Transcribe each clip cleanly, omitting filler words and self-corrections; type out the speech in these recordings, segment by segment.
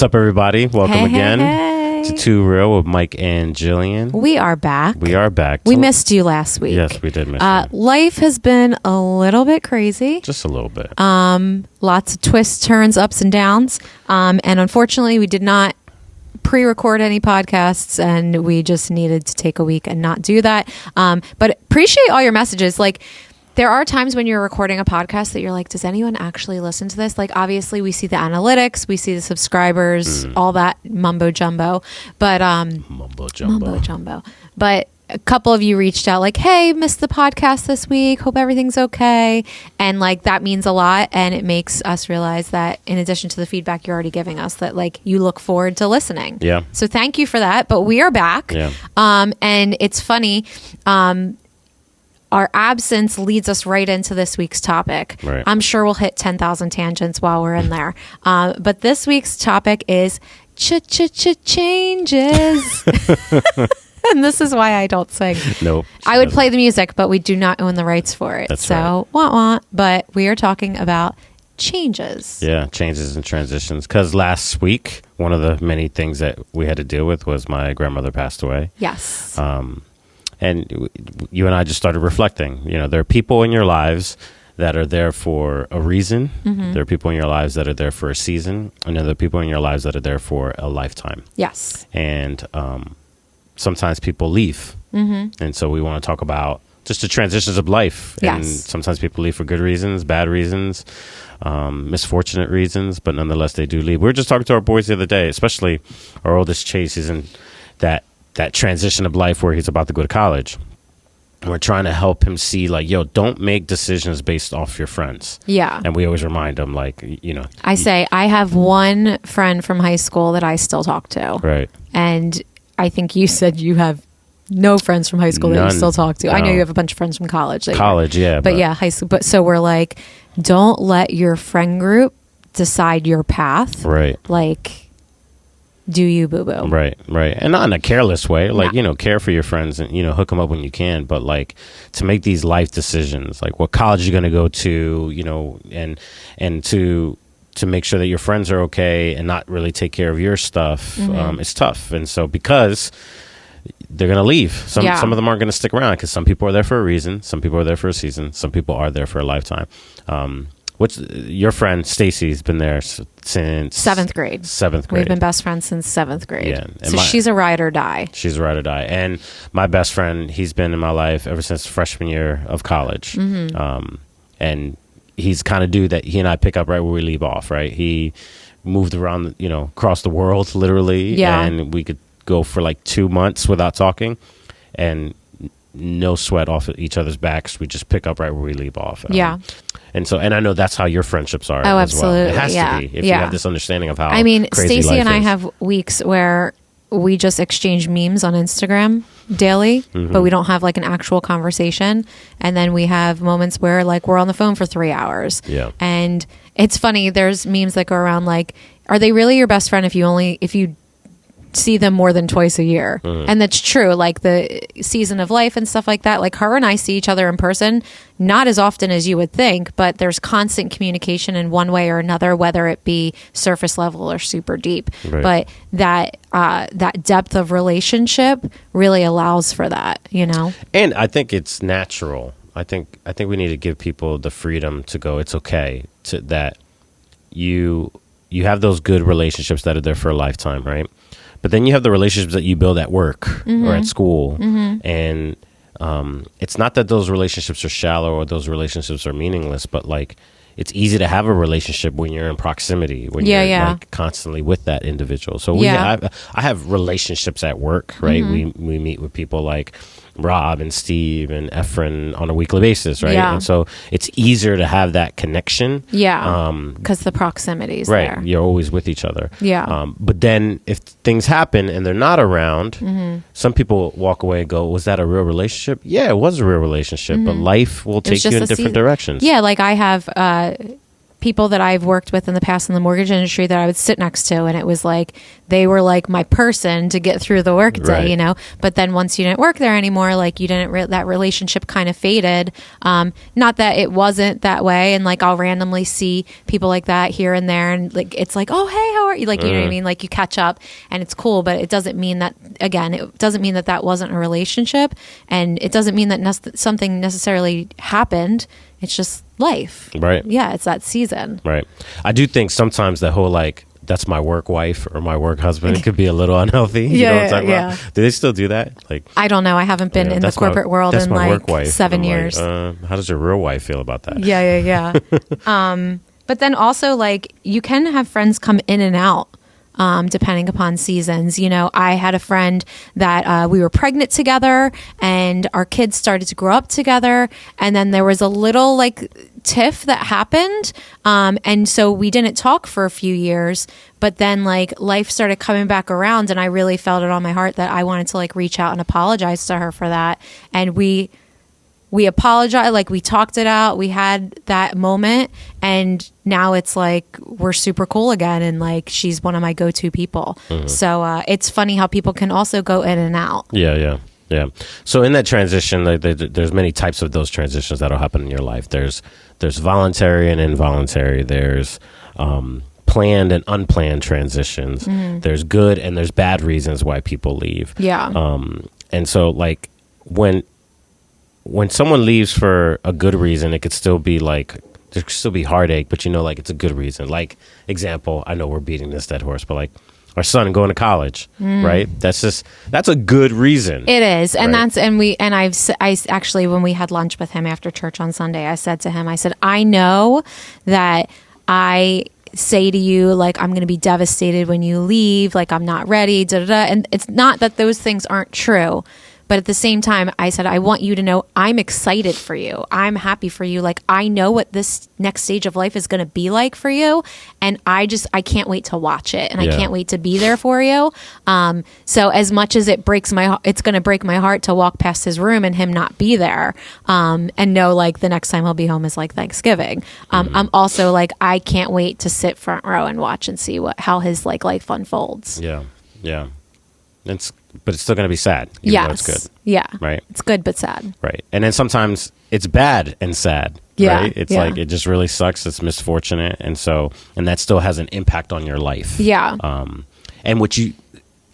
What's up, everybody? Welcome again to Too Real with Mike and Jillian. We are back. We missed you last week. Yes, we did miss you. Life has been a little bit crazy. Just a little bit. Lots of twists, turns, ups, and downs. And unfortunately, we did not pre-record any podcasts, and we just needed to take a week and not do that. But appreciate all your messages. Like, there are times when you're recording a podcast that you're like, does anyone actually listen to this? Like, obviously we see the analytics, we see the subscribers, all that mumbo jumbo. But Mumbo jumbo. But a couple of you reached out like, hey, missed the podcast this week. Hope everything's okay. And like, that means a lot. And it makes us realize that in addition to the feedback you're already giving us, that like you look forward to listening. Yeah. So thank you for that. But we are back. Yeah. And it's funny. Our absence leads us right into this week's topic. Right. I'm sure we'll hit 10,000 tangents while we're in there. But this week's topic is changes. And this is why I don't sing. Nope. I would play the music, but we do not own the rights for it. That's so, wah. But we are talking about changes. Yeah, changes and transitions. Because last week, one of the many things that we had to deal with was my grandmother passed away. Yes. And you and I just started reflecting. You know, there are people in your lives that are there for a reason. There are people in your lives that are there for a season. And there are people in your lives that are there for a lifetime. Yes. And sometimes people leave. And so we want to talk about just the transitions of life. Yes. And sometimes people leave for good reasons, bad reasons, misfortunate reasons. But nonetheless, they do leave. We were just talking to our boys the other day, especially our oldest Chase. He's in that transition of life where he's about to go to college. And we're trying to help him see, like, yo, don't make decisions based off your friends. Yeah. And we always remind him, like, you know. I say, I have one friend from high school that I still talk to. Right. And I think you said you have no friends from high school that you still talk to. No. I know you have a bunch of friends from college. Yeah. But yeah, high school. But so we're like, don't let your friend group decide your path. Right. Like, do you, boo-boo? Right. And not in a careless way. Like, you know, care for your friends and, you know, hook them up when you can. But, like, to make these life decisions, like what college you're going to go to, you know, and to make sure that your friends are okay and not really take care of your stuff, it's tough. And so because they're going to leave. Some of them aren't going to stick around because some people are there for a reason. Some people are there for a season. Some people are there for a lifetime. What's your friend Stacy's been there since seventh grade. We've been best friends since seventh grade. Yeah, so she's a ride or die. She's a ride or die. And my best friend, he's been in my life ever since freshman year of college. And he's kind of dude that he and I pick up right where we leave off. Right, he moved around, you know, across the world literally. Yeah, and we could go for like 2 months without talking, and no sweat off each other's backs. We just pick up right where we leave off. And so, and I know that's how your friendships are. Oh, as absolutely. Well. It has to be if you have this understanding of how. I mean, crazy Stacey and I is. have weeks where we just exchange memes on Instagram daily, but we don't have like an actual conversation. And then we have moments where like we're on the phone for 3 hours. Yeah. And it's funny. There's memes that go around like, are they really your best friend if you see them more than twice a year? And that's true. Like the season of life and stuff like that, like her and I see each other in person not as often as you would think, but there's constant communication in one way or another, whether it be surface level or super deep. But that depth of relationship really allows for that, you know. And I think it's natural. I think we need to give people the freedom to go, it's okay to that you have those good relationships that are there for a lifetime, right? But then you have the relationships that you build at work or at school. And it's not that those relationships are shallow or those relationships are meaningless, but like it's easy to have a relationship when you're in proximity, when you're like constantly with that individual. So I have relationships at work, right? We meet with people like Rob and Steve and Efren on a weekly basis, right? Yeah. And so it's easier to have that connection. Yeah. Because the proximity is right. there. You're always with each other. Yeah. But then if things happen and they're not around, some people walk away and go, was that a real relationship? Yeah, it was a real relationship, but life will take you in different directions. Yeah, like I have people that I've worked with in the past in the mortgage industry that I would sit next to, and it was like they were like my person to get through the work day, you know. But then once you didn't work there anymore, like you didn't that relationship kind of faded. Not that it wasn't that way, and like I'll randomly see people like that here and there, and like it's like, oh hey, how are you? Like you know what I mean? Like you catch up, and it's cool, but it doesn't mean that, again, it doesn't mean that that wasn't a relationship, and it doesn't mean that something necessarily happened. It's just life. Right. Yeah, it's that season. Right. I do think sometimes that whole like, that's my work wife or my work husband, it could be a little unhealthy. You know what I'm talking about? Do they still do that? Like, I don't know. I haven't been in the corporate world in like 7 years. How does your real wife feel about that? Yeah. But then also, like, you can have friends come in and out. Depending upon seasons. You know, I had a friend that we were pregnant together and our kids started to grow up together. And then there was a little like tiff that happened. And so we didn't talk for a few years, but then like life started coming back around and I really felt it on my heart that I wanted to like reach out and apologize to her for that. And we apologized, like we talked it out, we had that moment, and now it's like we're super cool again, and like she's one of my go-to people. So it's funny how people can also go in and out. Yeah. So in that transition, like, there's many types of those transitions that'll happen in your life. There's voluntary and involuntary. There's planned and unplanned transitions. There's good and there's bad reasons why people leave. And so like when someone leaves for a good reason, it could still be like, there could still be heartache, but you know, like it's a good reason. Like, example, I know we're beating this dead horse, but like our son going to college, right? That's a good reason. It is. And right? I actually, when we had lunch with him after church on Sunday, I said to him, I know that I say to you, like, I'm going to be devastated when you leave, like I'm not ready, and it's not that those things aren't true. But at the same time, I said, I want you to know I'm excited for you. I'm happy for you. Like, I know what this next stage of life is going to be like for you. And I can't wait to watch it. And I can't wait to be there for you. So as much as it's going to break my heart to walk past his room and him not be there, and know like the next time he'll be home is like Thanksgiving. I'm also like, I can't wait to sit front row and watch and see how his like life unfolds. Yeah. But it's still going to be sad. Even though it's good. Yeah. Right. It's good, but sad. Right. And then sometimes it's bad and sad. Yeah. Right. It's like, it just really sucks. It's misfortunate. And that still has an impact on your life. Yeah. And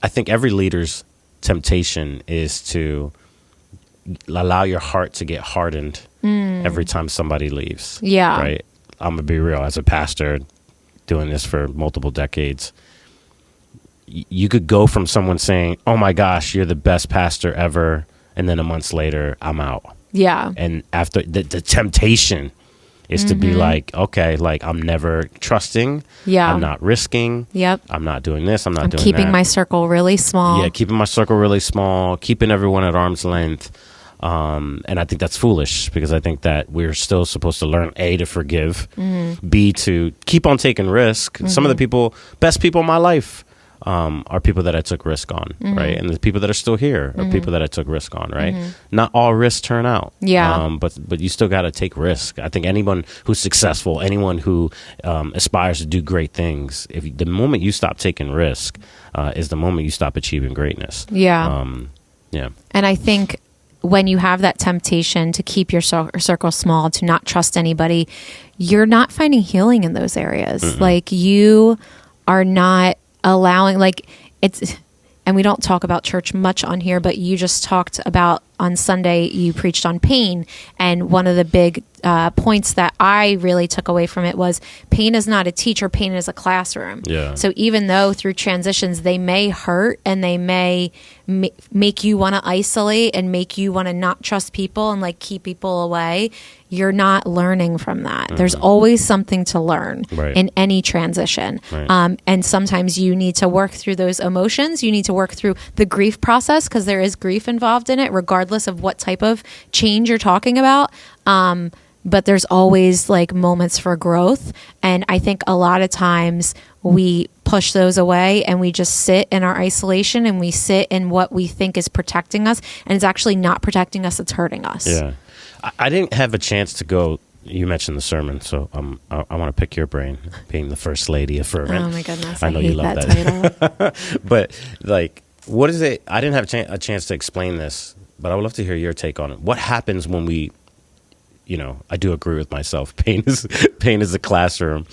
I think every leader's temptation is to allow your heart to get hardened every time somebody leaves. Yeah. Right. I'm going to be real. As a pastor doing this for multiple decades, you could go from someone saying, oh my gosh, you're the best pastor ever, and then a month later, I'm out. Yeah. And after the temptation is to be like, okay, like I'm never trusting. Yeah. I'm not risking. Yep. I'm not doing this. I'm doing keeping that. my circle really small. Yeah, keeping my circle really small, keeping everyone at arm's length. And I think that's foolish because I think that we're still supposed to learn, A, to forgive, B, to keep on taking risk. Some of the best people in my life are people that I took risk on, right? And the people that are still here are people that I took risk on, right? Not all risks turn out. Yeah. But you still got to take risk. I think anyone who's successful, anyone who aspires to do great things, the moment you stop taking risk is the moment you stop achieving greatness. Yeah. Yeah. And I think when you have that temptation to keep your circle small, to not trust anybody, you're not finding healing in those areas. Like you are not allowing, like it's, and we don't talk about church much on here, but you just talked about on Sunday, you preached on pain. And one of the big points that I really took away from it was pain is not a teacher, pain is a classroom. Yeah. So even though through transitions, they may hurt and they may make you want to isolate and make you want to not trust people and like keep people away, you're not learning from that. There's always something to learn in any transition. And sometimes you need to work through those emotions. You need to work through the grief process because there is grief involved in it, regardless of what type of change you're talking about. But there's always like moments for growth. And I think a lot of times we push those away and we just sit in our isolation and we sit in what we think is protecting us. And it's actually not protecting us. It's hurting us. Yeah. I didn't have a chance to go you mentioned the sermon, so I want to pick your brain, being the first lady of Fervent. Oh my goodness, I know hate you love that title. But like, what is it? I didn't have a chance to explain this, but I would love to hear your take on it. What happens when we, I do agree with myself. Pain is the classroom.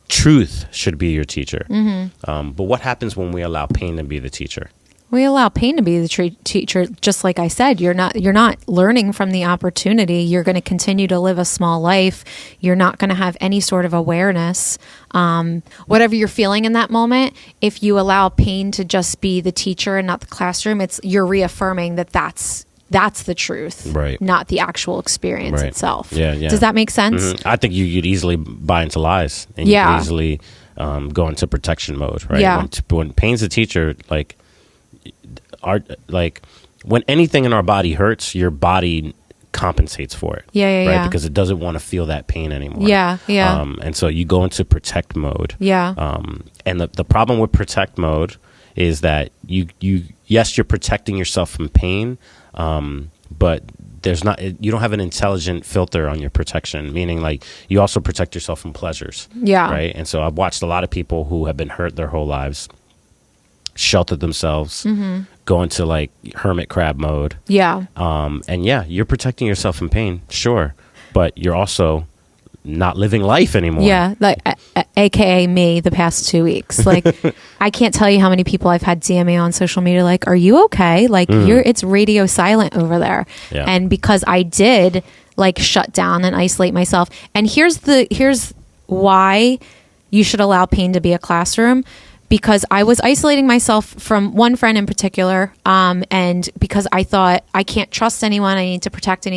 Truth should be your teacher. But what happens when we allow pain to be the teacher? We allow pain to be the teacher. Just like I said, you're not learning from the opportunity. You're going to continue to live a small life. You're not going to have any sort of awareness. Whatever you're feeling in that moment, if you allow pain to just be the teacher and not the classroom, you're reaffirming that's the truth, right? Not the actual experience itself. Yeah. Does that make sense? I think you'd easily buy into lies, and you could easily go into protection mode, right? Yeah. When pain's a teacher, when anything in our body hurts, your body compensates for it. Yeah. Because it doesn't want to feel that pain anymore. Yeah. And so you go into protect mode. Yeah. And the problem with protect mode is that you're protecting yourself from pain, but you don't have an intelligent filter on your protection, meaning like you also protect yourself from pleasures. Yeah. Right. And so I've watched a lot of people who have been hurt their whole lives shelter themselves, go into like hermit crab mode. Yeah. And you're protecting yourself from pain, sure, but you're also not living life anymore. Yeah, like AKA me the past 2 weeks. Like I can't tell you how many people I've had DM me on social media like, "Are you okay? Like it's radio silent over there." Yeah. And because I did like shut down and isolate myself. And here's why you should allow pain to be a classroom. Because I was isolating myself from one friend in particular, and because I thought I can't trust anyone, I need to protect.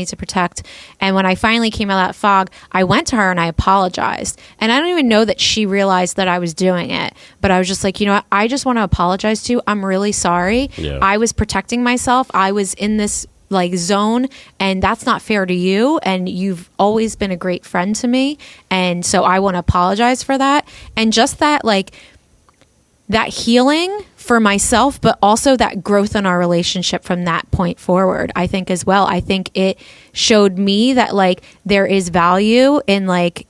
And when I finally came out of that fog, I went to her and I apologized. And I don't even know that she realized that I was doing it, but I was just like, you know what? I just want to apologize to you. I'm really sorry. Yeah. I was protecting myself. I was in this like zone, and that's not fair to you, and you've always been a great friend to me, and so I want to apologize for that. And just that that healing for myself, but also that growth in our relationship from that point forward, I think as well. I think it showed me that like there is value in like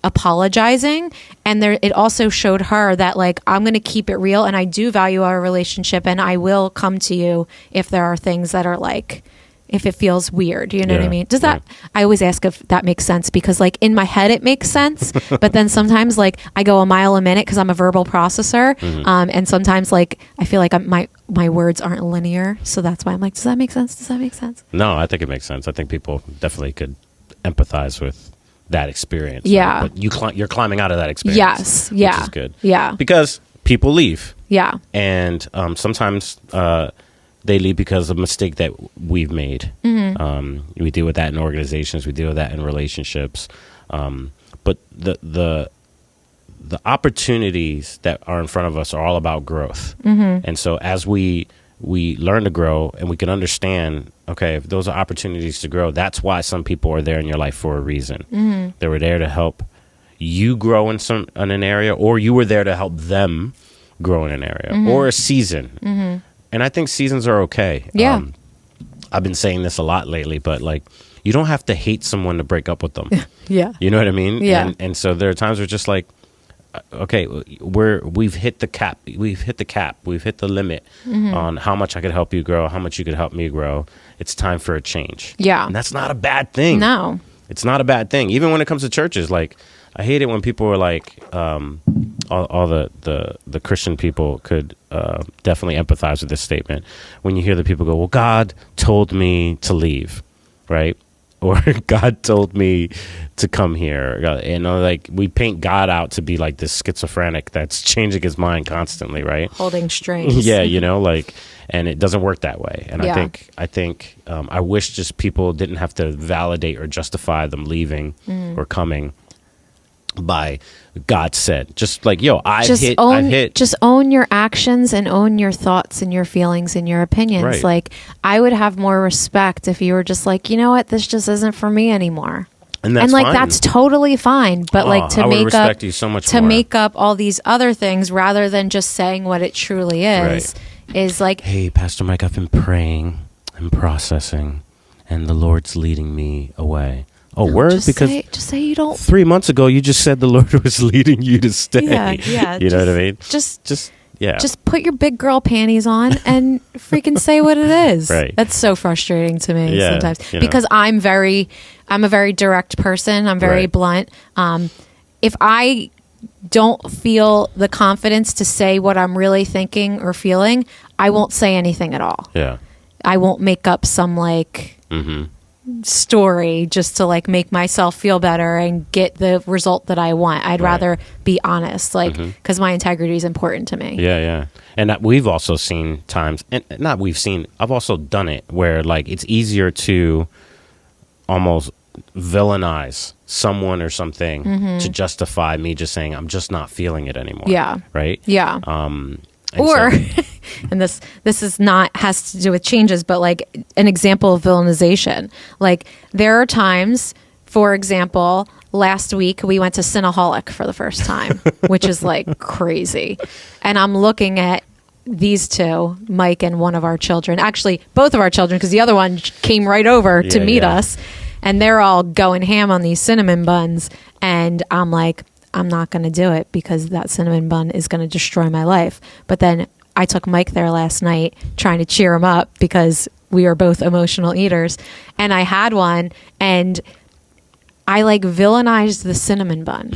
apologizing, and it also showed her that like I'm going to keep it real, and I do value our relationship, and I will come to you if there are things that are like, if it feels weird, you know what I mean? Does that, I always ask if that makes sense, because like in my head it makes sense, but then sometimes like I go a mile a minute because I'm a verbal processor. And sometimes like I feel like my words aren't linear. So that's why I'm like, does that make sense? Does that make sense? No, I think it makes sense. I think people definitely could empathize with that experience. Yeah. Right? But you're climbing out of that experience. Yes. Yeah. Which is good. Yeah. Because people leave. Yeah. And sometimes they leave because of a mistake that we've made. We deal with that in organizations. We deal with that in relationships. But the opportunities that are in front of us are all about growth. And so as we learn to grow, and we can understand, okay, if those are opportunities to grow, that's why some people are there in your life for a reason. They were there to help you grow in an area, or you were there to help them grow in an area, or a season. And I think seasons are okay. Yeah. I've been saying this a lot lately, but like, you don't have to hate someone to break up with them. Yeah. You know what I mean? Yeah. And so there are times where it's just like, okay, we've hit the cap. We've hit the limit on how much I could help you grow, how much you could help me grow. It's time for a change. Yeah. And that's not a bad thing. No. It's not a bad thing. Even when it comes to churches, like, I hate it when people are like, all the Christian people could definitely empathize with this statement. When you hear the people go, well, God told me to leave, right? Or God told me to come here. Like we paint God out to be like this schizophrenic that's changing his mind constantly, right? Holding strings. Yeah, and it doesn't work that way. And I think I wish just people didn't have to validate or justify them leaving or coming by God said. Just like, I've hit. Just own your actions and own your thoughts and your feelings and your opinions. Right. Like, I would have more respect if you were just like, you know what, this just isn't for me anymore. And that's fine. That's totally fine. But I would respect you so much more. make up all these other things rather than just saying what it truly is, is like, hey, Pastor Mike, I've been praying and processing, and the Lord's leading me away. Oh, No, word? just Because just say you don't. 3 months ago, you just said the Lord was leading you to stay. Yeah. You know what I mean? Yeah. Just put your big girl panties on and freaking say what it is. Right. That's so frustrating to me sometimes you know. because I'm a very direct person. I'm very Right. blunt. If I don't feel the confidence to say what I'm really thinking or feeling, I won't say anything at all. Yeah. I won't make up some like story just to like make myself feel better and get the result that I want. I'd rather be honest, like, because my integrity is important to me. Yeah. And we've also seen times, and I've also done it where like it's easier to almost villainize someone or something to justify me just saying I'm just not feeling it anymore. Yeah. Right. Yeah. Or and this is not has to do with changes, but like an example of villainization. Like there are times, for example, last week we went to Cinnaholic for the first time, which is like crazy. And I'm looking at these two, Mike and one of our children, actually both of our children, because the other one came right over to meet us, and they're all going ham on these cinnamon buns. And I'm like, I'm not going to do it because that cinnamon bun is going to destroy my life. But then I took Mike there last night trying to cheer him up because we are both emotional eaters. And I had one and I like villainized the cinnamon bun.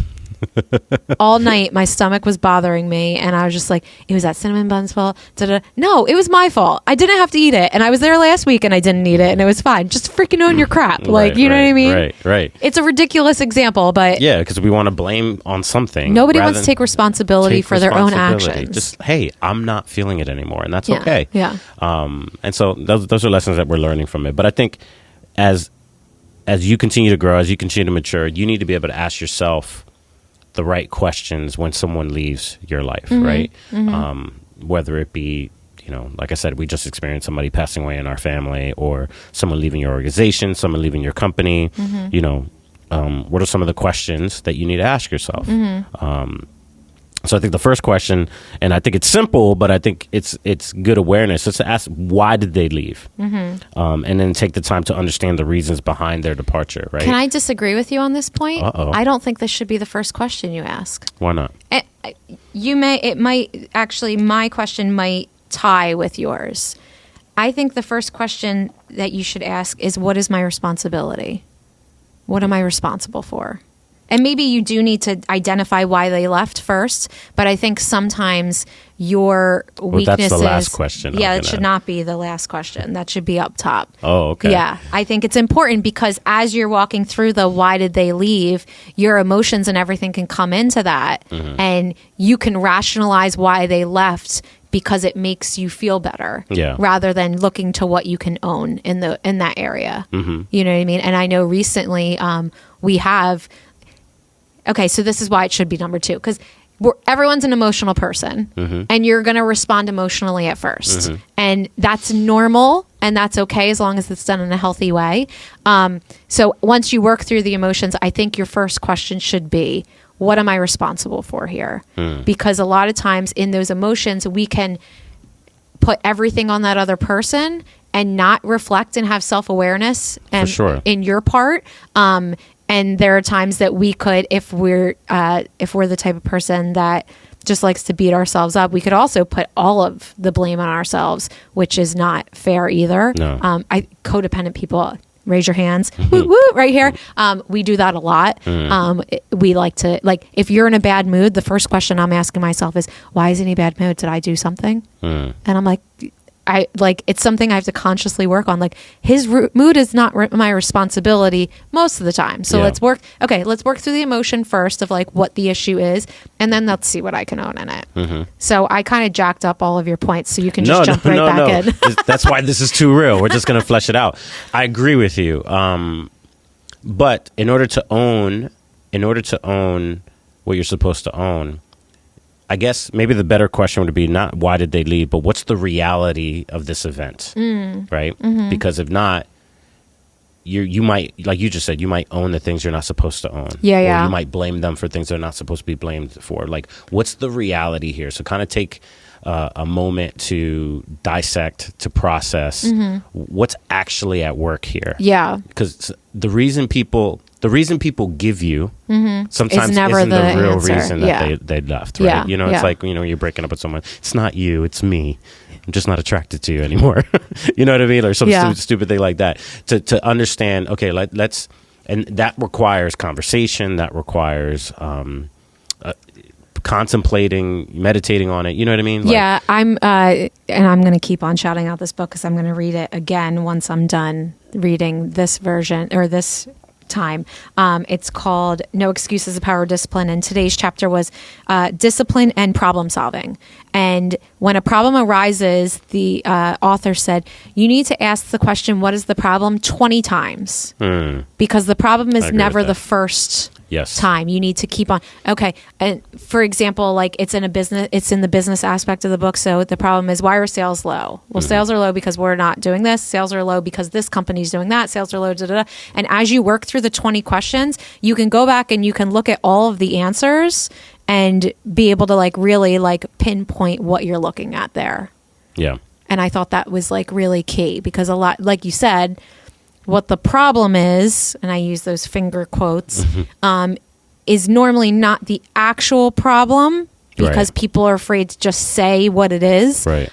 All night my stomach was bothering me and I was just like, it was that cinnamon bun's fault. Da-da. No, it was my fault. I didn't have to eat it, and I was there last week and I didn't eat it, and it was fine. Just freaking own your crap. Like, you know what I mean? Right. It's a ridiculous example, but Yeah, because we want to blame on something. nobody rather wants to than take responsibility for their own responsibility. actions. Just, hey, I'm not feeling it anymore, and that's okay. Yeah. And so those are lessons that we're learning from it. But I think as you continue to grow, as you continue to mature, you need to be able to ask yourself the right questions when someone leaves your life, right? Whether it be, like I said, we just experienced somebody passing away in our family, or someone leaving your organization, someone leaving your company. What are some of the questions that you need to ask yourself? So I think the first question, and I think it's simple, but I think it's good awareness, is to ask, why did they leave? And then take the time to understand the reasons behind their departure, right? Can I disagree with you on this point? Uh-oh. I don't think this should be the first question you ask. Why not? My question might tie with yours. I think the first question that you should ask is, what is my responsibility? What am I responsible for? And maybe you do need to identify why they left first, but I think sometimes your weaknesses... That's the last question. Yeah, it should not be the last question. That should be up top. Oh, okay. Yeah, I think it's important because as you're walking through the why did they leave, your emotions and everything can come into that, and you can rationalize why they left because it makes you feel better, rather than looking to what you can own in that area. You know what I mean? And I know recently we have... Okay, so this is why it should be number 2, because everyone's an emotional person, and you're going to respond emotionally at first. And that's normal, and that's okay as long as it's done in a healthy way. So once you work through the emotions, I think your first question should be, what am I responsible for here? Because a lot of times in those emotions, we can put everything on that other person and not reflect and have self-awareness in your part. And there are times that we could, if we're the type of person that just likes to beat ourselves up, we could also put all of the blame on ourselves, which is not fair either. No. Codependent people, raise your hands, woo, woo, right here. We do that a lot. We like to, if you're in a bad mood, the first question I'm asking myself is, why is he in a bad mood? Did I do something? And I'm like, it's something I have to consciously work on. Like, his mood is not my responsibility most of the time. So let's work through the emotion first of what the issue is, and then let's see what I can own in it. So I kind of jacked up all of your points, so you can just jump right back in. That's why this is too real. We're just going to flesh it out. I agree with you. But in order to own what you're supposed to own, I guess maybe the better question would be not why did they leave, but what's the reality of this event, right? Because if not, you might, like you just said, you might own the things you're not supposed to own. Or you might blame them for things they're not supposed to be blamed for. Like, what's the reality here? So kind of take a moment to dissect, to process what's actually at work here. Yeah. Because the reason people the reason people give you sometimes Is never isn't the the real answer. reason that they left, right? Yeah. You know, it's like, you know, you're breaking up with someone. It's not you, it's me. I'm just not attracted to you anymore. You know what I mean? Or some stupid thing like that. To understand, okay, let's, and that requires conversation. That requires contemplating, meditating on it. You know what I mean? Yeah, and I'm going to keep on shouting out this book because I'm going to read it again once I'm done reading this version or this time. It's called No Excuses, The Power of Discipline. And today's chapter was discipline and problem solving. And when a problem arises, the author said, you need to ask the question, what is the problem, 20 times? Because the problem is never the first time. You need to keep on. Okay. And for example, like it's in the business aspect of the book. So the problem is, why are sales low? Well, sales are low because we're not doing this. Sales are low because this company's doing that. Sales are low. Da, da, da. And as you work through the 20 questions, you can go back and you can look at all of the answers and be able to like really like pinpoint what you're looking at there. Yeah. And I thought that was like really key because a lot, like you said, what the problem is, and I use those finger quotes, is normally not the actual problem because people are afraid to just say what it is. Right.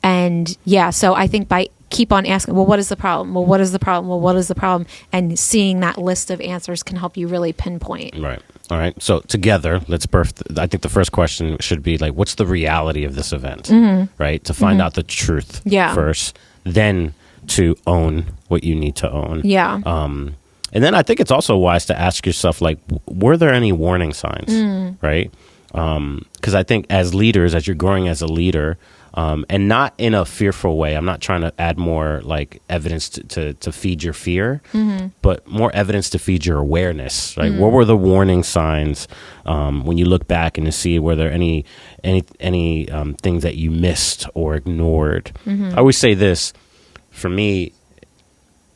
And yeah, so I think by keep on asking, well, what is the problem? Well, what is the problem? Well, what is the problem? And seeing that list of answers can help you really pinpoint. Right. All right. So together, let's I think the first question should be like, what's the reality of this event? Right. To find out the truth first, then to own what you need to own. Yeah. And then I think it's also wise to ask yourself, like, were there any warning signs? Right. Because I think as leaders, as you're growing as a leader, and not in a fearful way. I'm not trying to add more like evidence to feed your fear, but more evidence to feed your awareness. Right? What were the warning signs when you look back and to see were there any things that you missed or ignored? I always say this. For me,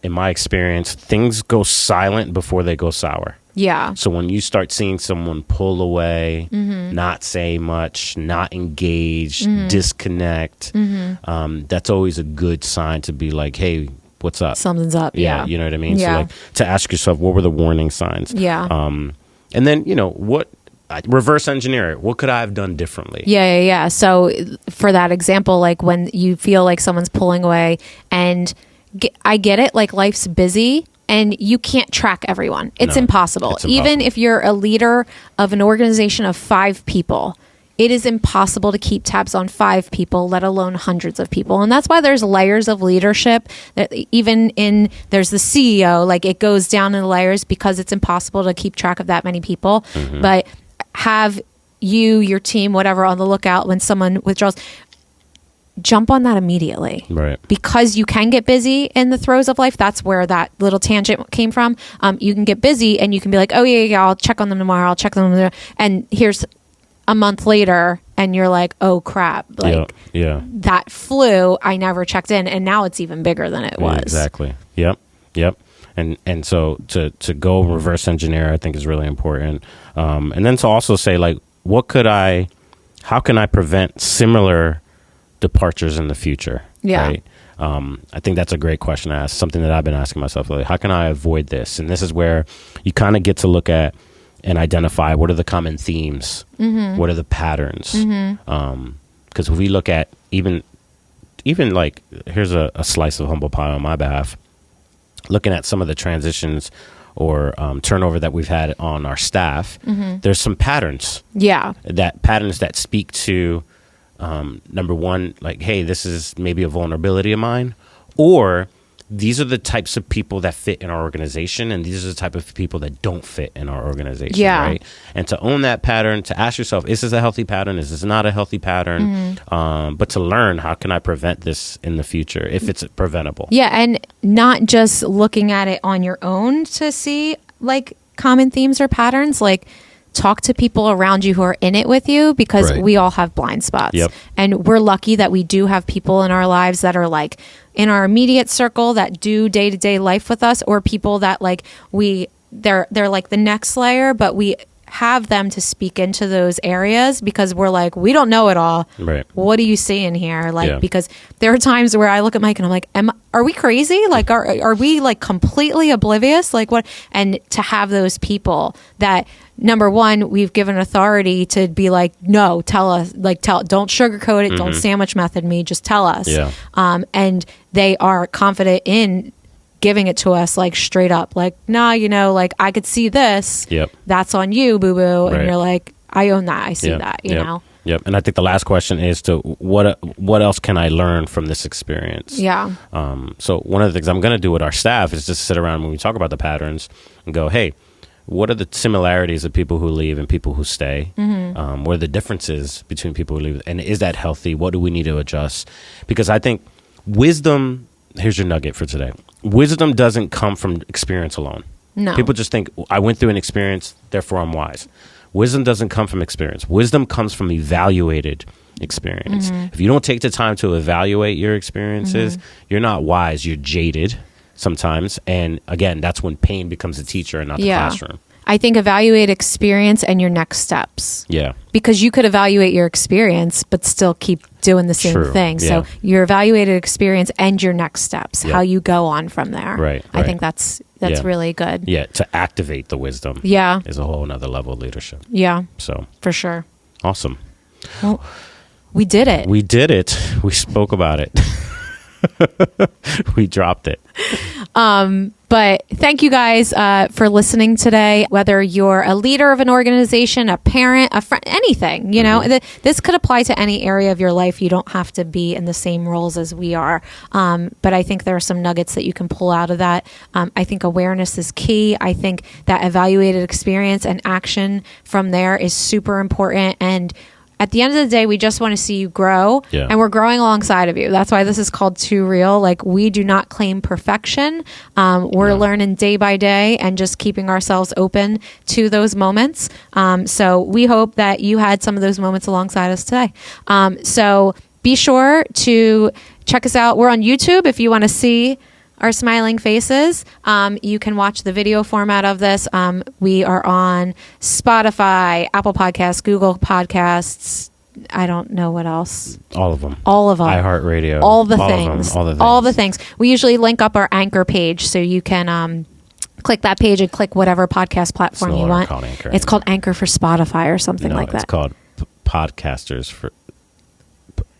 in my experience, things go silent before they go sour. Yeah. So when you start seeing someone pull away, not say much, not engage, disconnect, that's always a good sign to be like, hey, what's up? Something's up. Yeah. You know what I mean? Yeah. So like to ask yourself, what were the warning signs? Yeah. And then, you know, reverse engineer it. What could I have done differently? Yeah. So for that example, like when you feel like someone's pulling away and I get it, like life's busy and you can't track everyone. It's impossible. Even if you're a leader of an organization of 5 people, it is impossible to keep tabs on 5 people, let alone hundreds of people. And that's why there's layers of leadership. That there's the CEO, like it goes down in layers because it's impossible to keep track of that many people. But have your team, whatever, on the lookout when someone withdraws. Jump on that immediately. Right. Because you can get busy in the throes of life. That's where that little tangent came from. You can get busy and you can be like, oh, yeah, I'll check on them tomorrow. I'll check them tomorrow. And here's a month later and you're like, oh, crap. Like, that flew. I never checked in. And now it's even bigger than it was. Exactly. Yep. And so to go reverse engineer, I think is really important. And then to also say, like, how can I prevent similar departures in the future? Right? I think that's a great question to ask, something that I've been asking myself, like, how can I avoid this? And this is where you kind of get to look at and identify what are the common themes, what are the patterns, because if we look at even like, here's a slice of humble pie on my behalf, looking at some of the transitions or turnover that we've had on our staff, there's some patterns that speak to number one, like, hey, this is maybe a vulnerability of mine, or these are the types of people that fit in our organization, and these are the type of people that don't fit in our organization, right? And to own that pattern, to ask yourself, is this a healthy pattern? Is this not a healthy pattern? But to learn, how can I prevent this in the future if it's preventable? Yeah, and not just looking at it on your own to see, like, common themes or patterns, like, talk to people around you who are in it with you, because we all have blind spots. And we're lucky that we do have people in our lives that are like in our immediate circle that do day-to-day life with us, or people that like they're like the next layer, but we have them to speak into those areas, because we're like, we don't know it all. Right. What do you see in here? Like, Yeah. because there are times where I look at Mike and I'm like, are we crazy? Like, are we like completely oblivious? Like what? And to have those people that, number one, we've given authority to be like, no, tell us, like, don't sugarcoat it. Don't sandwich method me. Just tell us. Yeah. And they are confident in giving it to us, like, straight up, like, nah, like, I could see this. Yep. That's on you, boo boo. Right. And you're like, I own that. I see Yep. that, you Yep. know? Yep. And I think the last question is to what else can I learn from this experience? Yeah. So one of the things I'm going to do with our staff is just sit around when we talk about the patterns and go, hey, what are the similarities of people who leave and people who stay? What are the differences between people who leave? And is that healthy? What do we need to adjust? Because I think wisdom, here's your nugget for today. Wisdom doesn't come from experience alone. No. People just think, I went through an experience, therefore I'm wise. Wisdom doesn't come from experience. Wisdom comes from evaluated experience. If you don't take the time to evaluate your experiences, you're not wise, you're jaded sometimes. And again, that's when pain becomes a teacher and not the classroom. I think evaluate experience and your next steps. Yeah. Because you could evaluate your experience, but still keep doing the same True. thing. Yeah. So your evaluated experience and your next steps, Yeah. how you go on from there. Right, I right. think that's Yeah. really good. Yeah. To activate the wisdom Yeah. is a whole nother level of leadership. Yeah, So for sure. awesome. Well, we did it. We did it. We spoke about it. We dropped it. But thank you guys for listening today. Whether you're a leader of an organization, a parent, a friend, anything, this could apply to any area of your life. You don't have to be in the same roles as we are. But I think there are some nuggets that you can pull out of that. I think awareness is key. I think that evaluated experience and action from there is super important. And at the end of the day, we just want to see you grow, and we're growing alongside of you. That's why this is called Too Real. Like, we do not claim perfection. We're learning day by day and just keeping ourselves open to those moments. So we hope that you had some of those moments alongside us today. So be sure to check us out. We're on YouTube if you want to see our smiling faces. You can watch the video format of this. We are on Spotify, Apple Podcasts, Google Podcasts. I don't know what else. All of them. All iHeartRadio. the All of things. them. All the things. All the things. We usually link up our Anchor page, so you can click that page and click whatever podcast platform you want. It's called Anchor for Spotify or something like that. It's called Podcasters for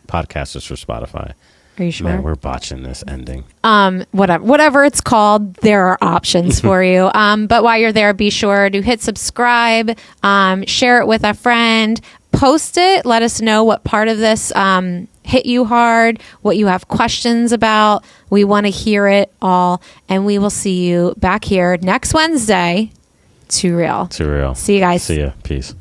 Spotify. Are you sure? Man, we're botching this ending. Whatever it's called, there are options for you. But while you're there, be sure to hit subscribe, share it with a friend, post it. Let us know what part of this hit you hard, what you have questions about. We want to hear it all. And we will see you back here next Wednesday. Too Real. Too Real. See you guys. See ya. Peace.